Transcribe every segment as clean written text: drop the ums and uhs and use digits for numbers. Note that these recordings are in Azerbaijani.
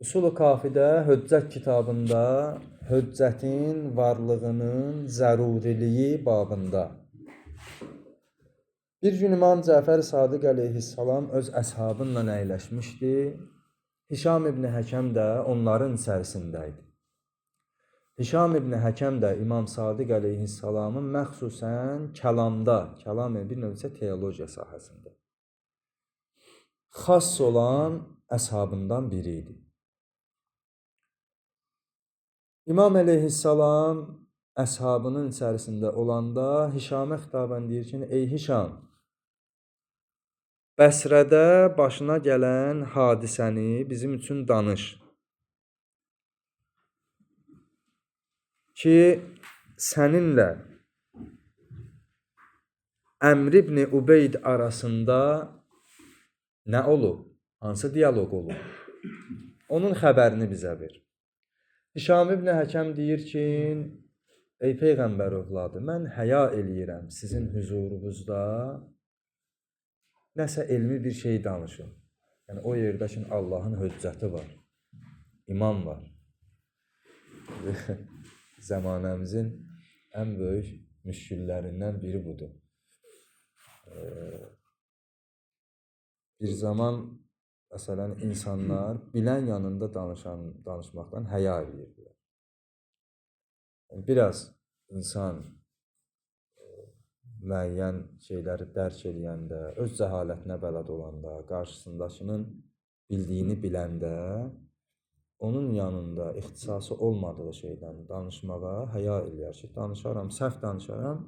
Usul-u Kafidə Höccət kitabında höccətin varlığının zəruriliyi babında. Bir gün İmam Cəfər Sadiq əleyhissalam öz əshabınla əyləşmişdi. Hişam ibn Həkəm də onların içərisindəydi. Hişam ibn Həkəm də İmam Sadiq əleyhissalamın məxsusən kəlamda, kəlam bir növ isə teologiya sahəsində xas olan əshabından biri idi. İmam əleyhissalam əshabının içərisində olanda Hişamə xitabən deyir ki, ey Hişam, Bəsrədə başına gələn hadisəni bizim üçün danış. Ki, səninlə Əmr ibn Ubeyd arasında nə olub? Hansı diyaloq olub? Onun xəbərini bizə ver. Hişam ibn Həkəm deyir ki, ey Peyğəmbər övladı, mən həya eləyirəm sizin huzurunuzda nəsə elmi bir şey danışın. Yəni o yerdə ki, Allahın höccəti var, imam var. Zamanəmizin ən böyük müşkillərindən biri budur. Bir zaman məsələn insanlar bilən yanında danışmaqdan həya edirdilər. Biraz insan müəyyən şeyləri dərk edəndə, öz cəhalətinə bələd olanda, qarşısındakının bildiyini biləndə, onun yanında ixtisası olmadığı şeydən danışmağa həya eləyər ki, danışaram, səhv danışaram,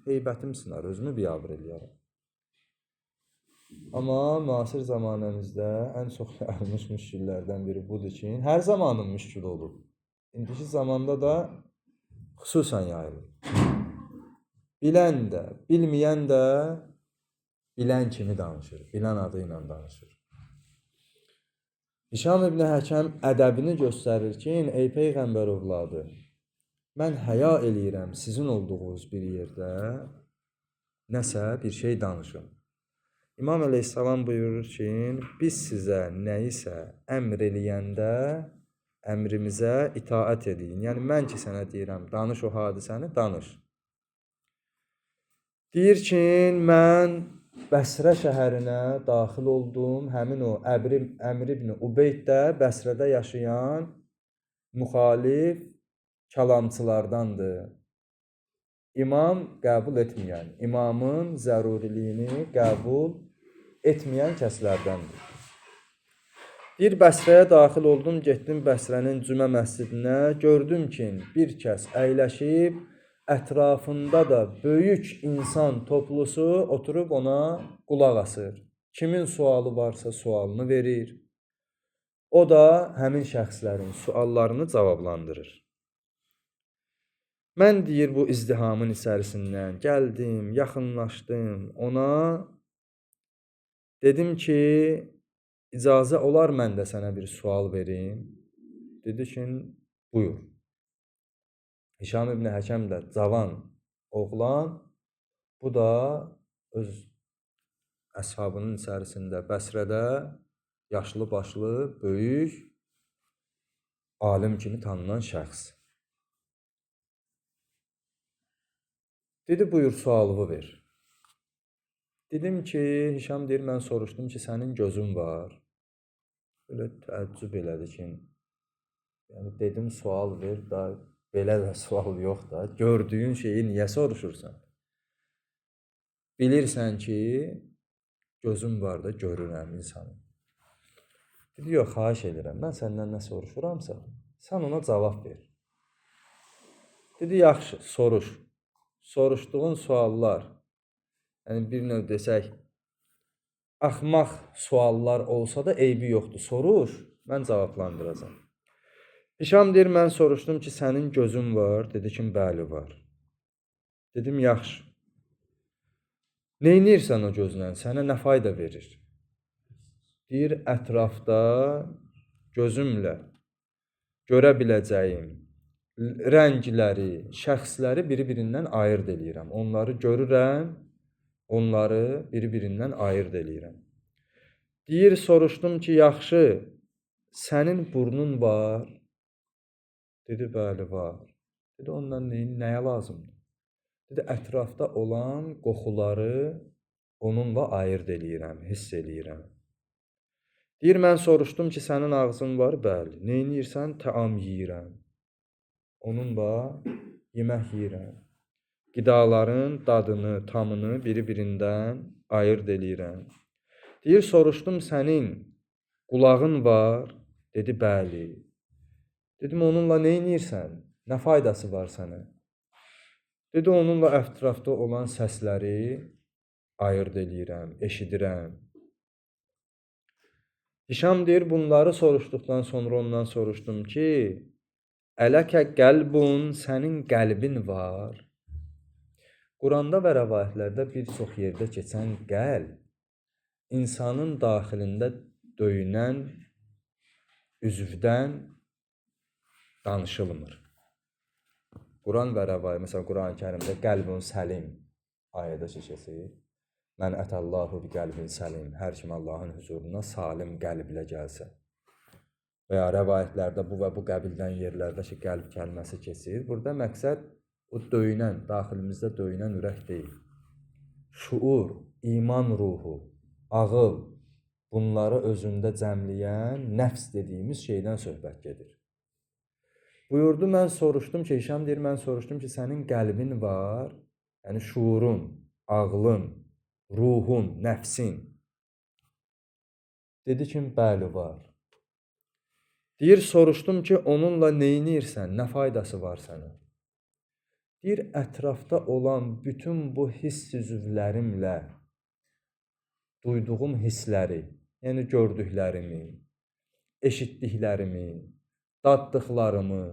heybətim sınır, özümü biabır eləyərəm. Amma müasir zamanəmizdə ən çox yayılmış müşkillərdən biri budur ki, hər zamanın müşkili olub. İndiki zamanda da xüsusən yayılır. Bilən də, bilməyən də bilən kimi danışır, bilən adı ilə danışır. Hişam ibn Həkəm ədəbini göstərir ki, ey Peyğəmbər övladı, mən həya eləyirəm sizin olduğunuz bir yerdə nəsə bir şey danışın. İmam əleyhissalam buyurur ki, biz sizə nəyisə əmr eləyəndə əmrimizə itaət edin. Yəni mən ki sənə deyirəm, danış o hadisəni, danış. Deyir ki, mən Bəsrə şəhərinə daxil oldum. Həmin o Əmr ibn Ubeyd də Bəsrədə yaşayan müxalif kəlamçılardandır. İmam qəbul etməyən, imamın zəruriliyini qəbul etməyən kəslərdəndir. Deyir, Bəsrəyə daxil oldum, getdim Bəsrənin cümə məscidinə, gördüm ki, bir kəs əyləşib, ətrafında da böyük insan toplusu oturub ona qulaq asır. Kimin sualı varsa sualını verir. O da həmin şəxslərin suallarını cavablandırır. Mən deyir, bu izdihamın içərisindən gəldim, yaxınlaşdım ona. Dedim ki, icazə olar mən də sənə bir sual verim. Dedi ki, buyur. Hişam ibn Həkəm də cavan oğlan, bu da öz əshabının içərisində Bəsrədə yaşlı başlı, böyük, alim kimi tanınan şəxs. Dedi, buyur sualımı ver. Dedim ki, Hişam deyir, mən soruşdum ki, sənin gözün var. Böyle təəccüb elədi ki, yəni dedim sual ver, da belə də sual yox da, gördüyün şeyi niyə soruşursan? Bilirsən ki, gözüm var da görürəm insanı. Dedi, yox, xahiş edirəm, mən səndən nə soruşuramsa, sən ona cavab ver. Dedi, yaxşı, soruş. Soruşduğun suallar, yəni bir növ desək, axmaq suallar olsa da eybi yoxdur, soruş, mən cavablandıracam. Hişam deyir, mən soruşdum ki, sənin gözün var. Dedi ki, bəli var. Dedim, yaxşı. Neynirsən o gözlə? Sənə nə fayda verir? Deyir, ətrafda gözümlə görə biləcəyim rəngləri, şəxsləri biri-birindən ayırd eləyirəm. Onları görürəm, onları biri-birindən ayırd eləyirəm. Deyir, soruşdum ki, yaxşı, Sənin burnun var? Dedi, bəli, var. Dedi, ondan nəyə lazımdır? Dedi, ətrafda olan qoxuları onunla ayırd eləyirəm, hiss eləyirəm. Deyir, mən soruşdum ki, sənin ağzın var? Bəli. Neynirsən? Təam yeyirəm. Onunla yemək yeyirəm. Qidaların dadını, tamını biri-birindən ayırd eləyirəm. Deyir, soruşdum, sənin qulağın var? Dedi, bəli. Dedim, onunla neynirsən? Nə faydası var sənə? Dedi, onunla ətrafda olan səsləri ayırd eləyirəm, eşidirəm. Hişam deyir, bunları soruşduqdan sonra ondan soruşdum ki, ələkə qəlbun, sənin qəlbin var. Quranda və rəvayətlərdə bir çox yerdə keçən qəlb, insanın daxilində döyünən üzvdən danışılmır. Quran və rəvayət, məsələn, Quran-ı Kərimdə qəlbun səlim ayədə keçir. Mən ətəllahu bi qəlbin səlim. Hər kim Allahın huzuruna salim qəlblə gəlsə. Və ya rəvayətlərdə bu və bu qəbildən yerlərdə ki, qəlb kəlməsi keçir. Burada məqsəd o döyünən, daxilimizdə döyünən ürək deyil. Şuur, iman ruhu, ağıl, bunları özündə cəmləyən nəfs dediyimiz şeydən söhbət gedir. Buyurdu, mən soruşdum ki, Hişam deyir, mən soruşdum ki, sənin qəlbin var, yəni şuurun, ağlın, ruhun, nəfsin. Dedi ki, bəli, var. Deyir, soruşdum ki, onunla neynirsən, nə faydası var sənə? Deyir, ətrafda olan bütün bu hiss üzvlərimlə duyduğum hissləri, yəni gördüklərimi, eşitdiklərimi, daddıqlarımı,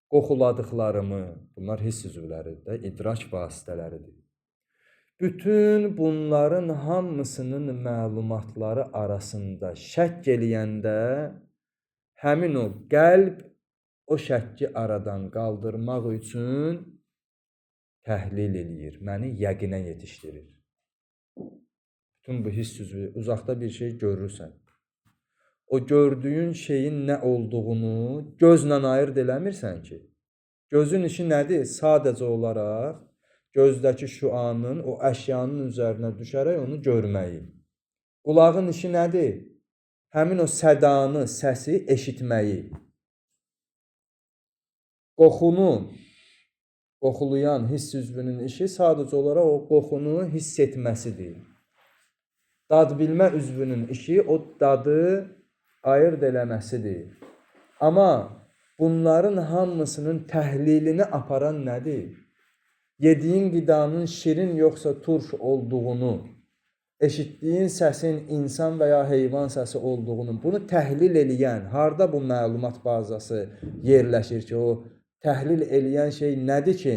qoxuladıqlarımı, bunlar hiss üzvləridir, idrak vasitələridir. Bütün bunların hamısının məlumatları arasında şəkk eləyəndə həmin o qəlb o şəkki aradan qaldırmaq üçün təhlil eləyir, məni yəqinə yetişdirir. Bütün bu hiss üzvü, uzaqda bir şey görürsən. O gördüyün şeyin nə olduğunu gözlə ayırd eləmirsən ki. Gözün işi nədir? Sadəcə olaraq gözdəki şüanın o əşyanın üzərinə düşərək onu görməyi. Qulağın işi nədir? Həmin o sədanı, səsi eşitməyi. Qoxunu, qoxulayan hiss üzvünün işi sadəcə olaraq o qoxunu hiss etməsidir. Dad bilmə üzvünün işi o dadı ayırd eləməsidir. Amma bunların hamısının təhlilini aparan nədir? Yediyin qidanın şirin yoxsa turş olduğunu, eşitdiyin səsin insan və ya heyvan səsi olduğunu, bunu təhlil eləyən, harda bu məlumat bazası yerləşir ki, o təhlil eləyən şey nədir ki,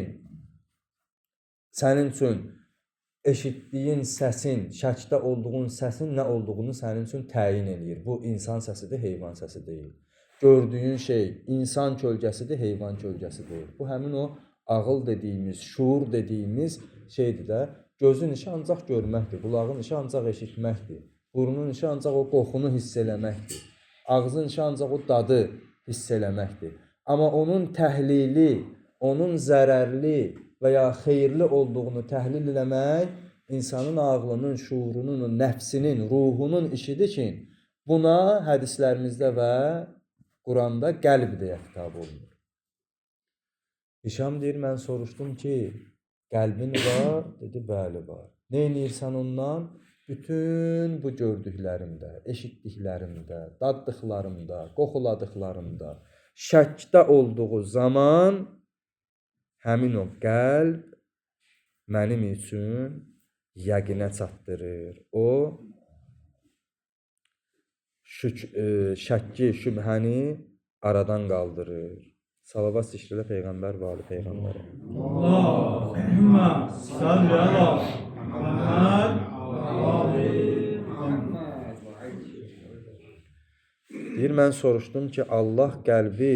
sənin üçün eşitdiyin səsin, şəkdə olduğun səsin nə olduğunu sənin üçün təyin eləyir. Bu insan səsidir, heyvan səsi deyil. Gördüyün şey insan kölgəsidir, heyvan kölgəsi deyil. Bu həmin o ağıl dediyimiz, şuur dediyimiz şeydir də. Gözün işi ancaq görməkdir, qulağın işi ancaq eşitməkdir, burnun işi ancaq o qoxunu hiss eləməkdir, ağzın işi ancaq o dadı hiss eləməkdir. Amma onun təhlili, onun zərərli və ya xeyirli olduğunu təhlil eləmək insanın ağlının, şuurunun, nəfsinin, ruhunun işidir ki, buna hədislərimizdə və Quranda qəlb deyə xitab olunur. Hişam deyir, mən soruşdum ki, qəlbin var? Dedi, bəli, var. Nə edirsən ondan? Bütün bu gördüklərimdə, eşitdiklərimdə, daddıqlarımda, qoxuladıqlarımda, şəkdə olduğu zaman həmin o qəlb mənim üçün yəqinə çatdırır. O şəkki, şübhəni aradan qaldırır. Salavat zikrilə Peyğəmbər və Ali Peyğəmbərə. Allahümmə salli ala Muhammed Deyir, mən soruşdum ki, Allah qəlbi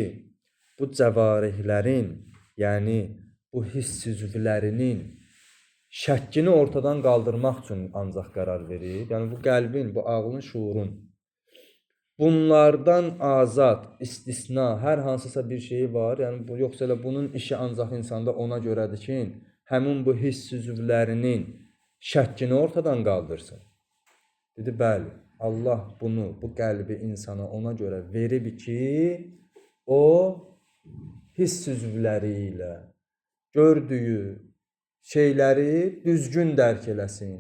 bu cəvarihlərin, yəni bu hiss üzvlərinin şəkkini ortadan qaldırmaq üçün ancaq qərar verir. Yəni bu qəlbin, bu ağlın, şuurun bunlardan azad, istisna, hər hansısa bir şeyi var. Yəni bu yoxsa elə bunun işi ancaq insanda ona görədir ki, həmin bu hiss üzvlərinin şəkkini ortadan qaldırsın. Dedi, bəli, Allah bunu, bu qəlbi insana ona görə verib ki, o hiss üzvləri ilə gördüyü şeyləri düzgün dərk eləsin.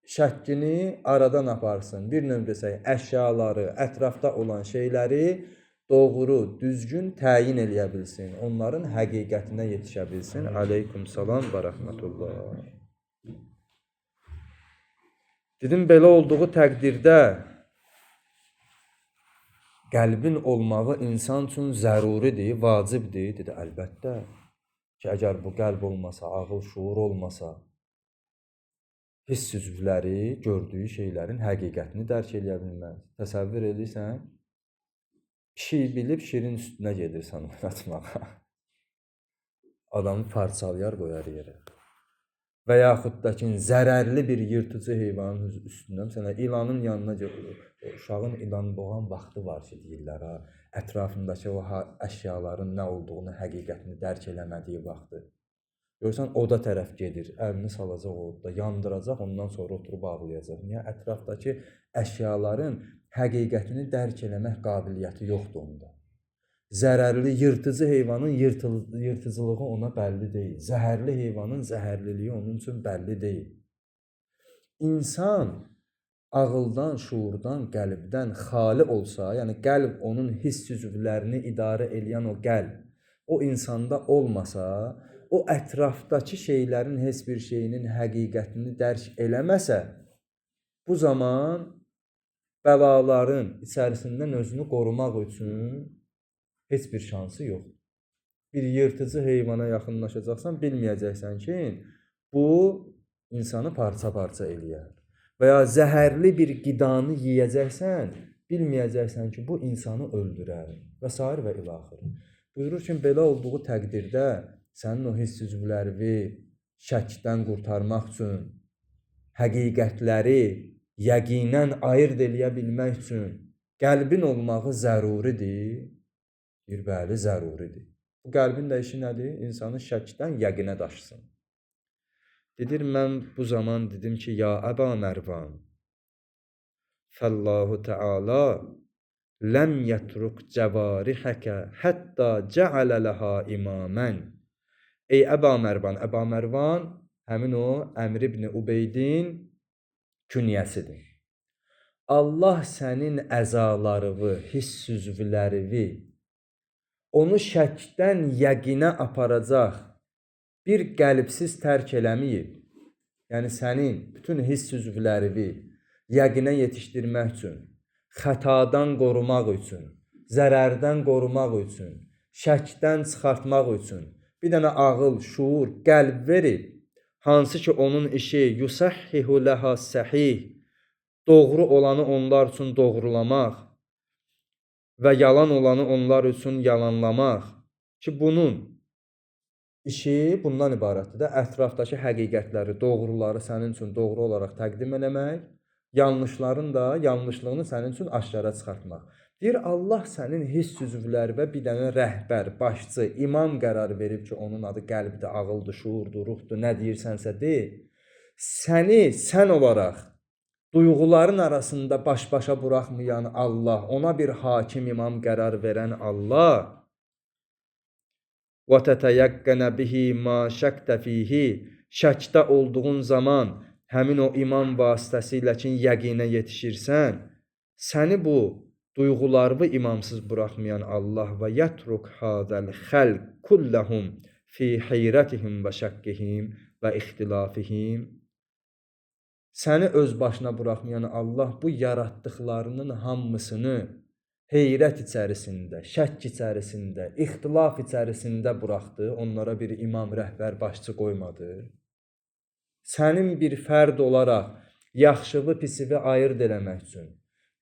Şəkkini aradan aparsın. Bir növ desək, əşyaları, ətrafda olan şeyləri doğru, düzgün təyin eləyə bilsin. Onların həqiqətinə yetişə bilsin. Aleykum salam və rəhmətullah. Dedim, belə olduğu təqdirdə qəlbin olmağı insan üçün zəruridir, vacibdir. Dedi, əlbəttə ki, əgər bu qəlb olmasa, ağıl, şuur olmasa, hiss üzvləri gördüyü şeylərin həqiqətini dərk eləyə bilməz. Təsəvvür edirsən, pişik bilib şirin üstünə gedirsən oynatmağa. Adamı parçalayar, qoyar yerə. Və yaxud da ki, zərərli bir yırtıcı heyvanın üstündən, məsələn, ilanın yanına uşağın ilan boğan vaxtı var ki, deyirlər, ətrafındakı o əşyaların nə olduğunu, həqiqətini dərk eləmədiyi vaxtı. Görürsən, oda tərəf gedir, əlini salacaq odda, yandıracaq, ondan sonra oturub ağlayacaq. Niyə? Ətrafdakı əşyaların həqiqətini dərk eləmək qabiliyyəti yoxdur onda. Zərərli, yırtıcı heyvanın yırtıcılığı ona bəlli deyil. Zəhərli heyvanın zəhərliliyi onun üçün bəlli deyil. İnsan ağıldan, şuurdan, qəlbdən xali olsa, yəni qəlb onun hiss üzvlərini idarə eləyən o qəlb, o insanda olmasa, o ətrafdakı şeylərin heç bir şeyinin həqiqətini dərk eləməsə, bu zaman bəlaların içərisindən özünü qorumaq üçün heç bir şansı yoxdur. Bir yırtıcı heyvana yaxınlaşacaqsan, bilməyəcəksən ki, bu insanı parça-parça eləyər. Və ya zəhərli bir qidanı yeyəcəksən, bilməyəcəksən ki, bu insanı öldürər və s. və ilaxır. Buyurur ki, belə olduğu təqdirdə sənin o hiss üzvlərini şəkdən qurtarmaq üçün, həqiqətləri yəqinən ayırd eləyə bilmək üçün qəlbin olmağı zəruridir. Bir bəli, zəruridir. Bu qəlbin də işi nədir? İnsanı şəkdən yəqinə daşısın. Dedir, mən bu zaman dedim ki, ya Əba Mərvan, fəllahu Teala ləm yətruk cəvarihəkə həttə cəalə ləhə imamən. Ey Əba Mərvan, həmin o Əmr ibn Ubeydin künyəsidir. Allah sənin əzalarını, hiss üzvlərini, onu şəkdən yəqinə aparacaq bir qəlbsiz tərk eləməyib. Yəni sənin bütün hiss üzvlərini yəqinə yetişdirmək üçün, xətadan qorumaq üçün, zərərdən qorumaq üçün, şəkdən çıxartmaq üçün bir dənə ağıl, şuur, qəlb verib, hansı ki onun işi yusahhihu ləhə səhih, doğru olanı onlar üçün doğrulamaq və yalan olanı onlar üçün yalanlamaq ki, bunun işi bundan ibarətdir də, ətrafdakı həqiqətləri, doğruları sənin üçün doğru olaraq təqdim eləmək, yanlışların da yanlışlığını sənin üçün aşkara çıxartmaq. Deyir, Allah sənin hiss üzvlərinə bir dənə rəhbər, başçı, imam qərar verib ki, onun adı qəlbdir, ağıldır, şuurdur, ruhdur, nə deyirsənsə de, səni sən olaraq duyğuların arasında baş-başa buraxmayan Allah, ona bir hakim imam qərar verən Allah, وَتَتَيَقَّنَ بِهِ مَا شَكْتَ فِيهِ, şəkdə olduğun zaman həmin o imam vasitəsilə ki, yəqinə yetişirsən, səni bu duyğularını imamsız buraxmayan Allah və yətruk hadəl xəlq kulləhum fi heyrətihim və şəkkihim və ixtilafihim, səni öz başına buraxmayan Allah bu yaratdıqlarının hamısını heyrət içərisində, şəkk içərisində, ixtilaf içərisində buraxdı, onlara bir imam, rəhbər, başçı qoymadı. Sənin bir fərd olaraq yaxşığı, pisini ayırd eləmək üçün,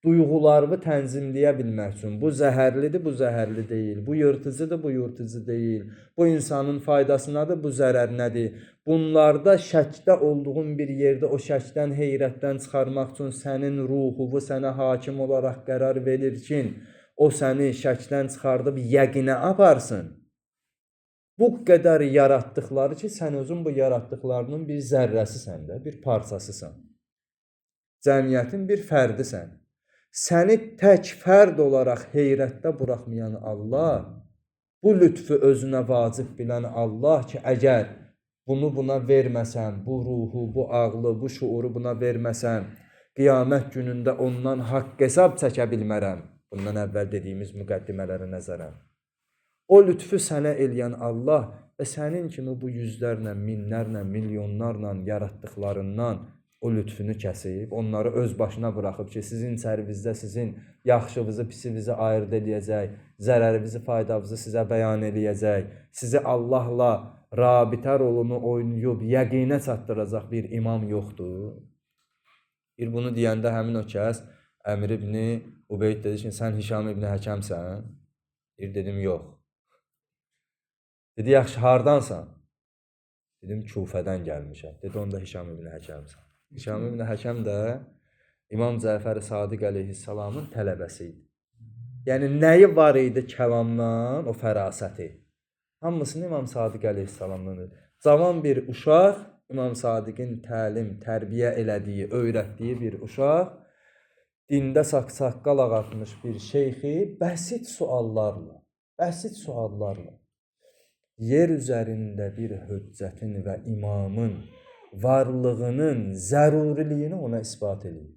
duyğularını tənzimləyə bilmək üçün bu zəhərlidir, bu zəhərli deyil. Bu yırtıcıdır, bu yırtıcı deyil. Bu insanın faydasınadır, bu zərərinədir. Bunlarda şəkdə olduğun bir yerdə o şəkdən, heyrətdən çıxarmaq üçün sənin ruhunu sənə hakim olaraq qərar verir ki, o səni şəkdən çıxardıb yəqinə aparsın. Bu qədər yaratdıqları ki, sən özün bu yaratdıqlarının bir zərrəsisən də, bir parçasısan. Cəmiyyətin bir fərdisən. Səni tək fərd olaraq heyrətdə buraxmayan Allah, bu lütfü özünə vacib bilən Allah ki, əgər bunu buna verməsən, bu ruhu, bu ağlı, bu şuuru buna verməsən, qiyamət günündə ondan haqq hesab çəkə bilmərəm. Bundan əvvəl dediyimiz müqəddimələrə nəzərən. O lütfü sənə eləyən Allah və sənin kimi bu yüzlərlə, minlərlə, milyonlarla yaratdıqlarından o lütfünü kəsib, onları öz başına buraxıb ki, sizin içərinizdə sizin yaxşınızı, pisinizi ayırd eləyəcək, zərərinizi, faydavızı sizə bəyan eləyəcək, sizi Allahla rabitə rolunu oynayıb yəqinə çatdıracaq bir imam yoxdur. Bunu deyəndə həmin o kəs Əmir ibn Ubeyd dedi ki, sən Hişam ibn Həkəmsən? Dedim, yox. Dedi, yaxşı, hardansan? Dedim, Kufədən gəlmişəm. Dedi, onda Hişam ibn Həkəmsən. Hişam ibn Həkəm də İmam Cəfər Sadiq əleyhissalamın tələbəsi idi. Yəni, nəyi var idi kəlamdan, o fərasəti? Hamısını İmam Sadiq əleyhissalamdan idi. Cavan bir uşaq, İmam Sadiqin təlim, tərbiyə elədiyi, öyrətdiyi bir uşaq, dində saqqal ağartmış bir şeyxi bəsit suallarla, yer üzərində bir hüccətin və imamın varlığının zəruriliyini ona isbat edir.